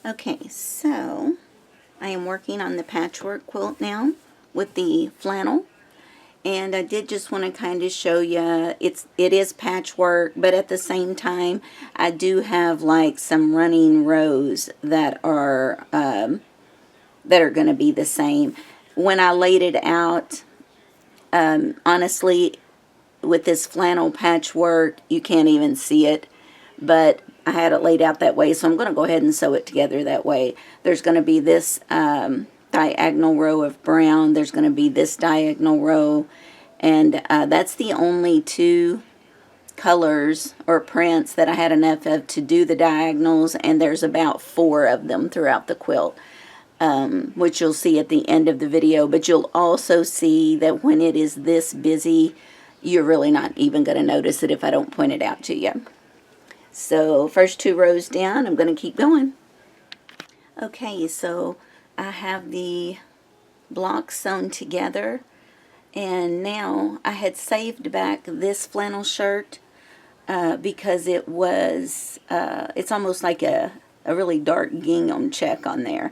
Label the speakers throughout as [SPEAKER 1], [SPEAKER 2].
[SPEAKER 1] Okay, so I am working on the patchwork quilt now with the flannel, and I did just want to kind of show you it is patchwork, but at the same time I do have like some running rows that are going to be the same. When I laid it out, honestly, with this flannel patchwork, you can't even see it, but I had it laid out that way, so I'm going to go ahead and sew it together that way. There's going to be this diagonal row of brown, there's going to be this diagonal row, and that's the only two colors or prints that I had enough of to do the diagonals, and there's about 4 of them throughout the quilt, which you'll see at the end of the video. But you'll also see that when it is this busy, you're really not even going to notice it if I don't point it out to you. So first 2 rows down, I'm going to keep going. Okay, so I have the blocks sewn together, and now I had saved back this flannel shirt because it was, it's almost like a really dark gingham check on there.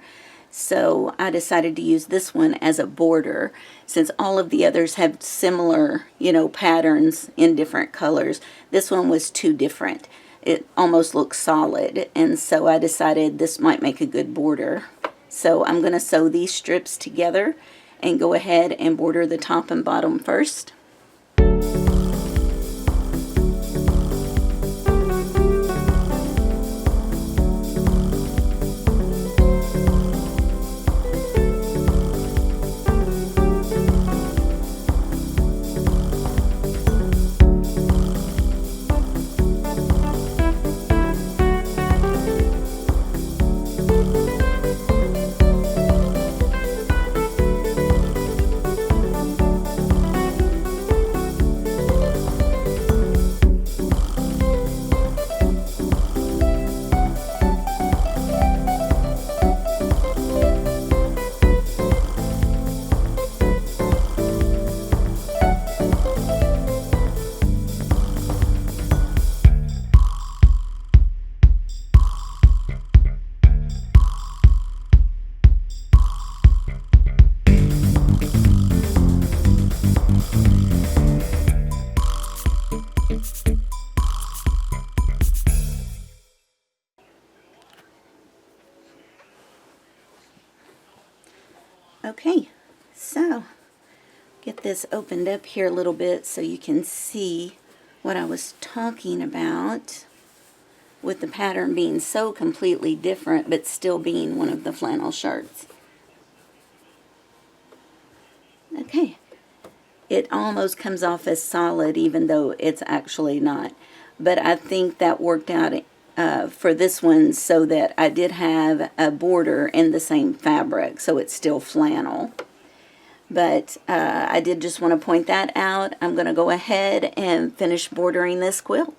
[SPEAKER 1] So I decided to use this one as a border, since all of the others have similar, patterns in different colors. This one was too different. It almost looks solid, and so I decided this might make a good border. So I'm going to sew these strips together and go ahead and border the top and bottom first. Okay, so get this opened up here a little bit so you can see what I was talking about with the pattern being so completely different but still being one of the flannel shirts. Okay, it almost comes off as solid even though it's actually not, but I think that worked out for this one so that I did have a border in the same fabric, so it's still flannel. But I did just want to point that out. I'm going to go ahead and finish bordering this quilt.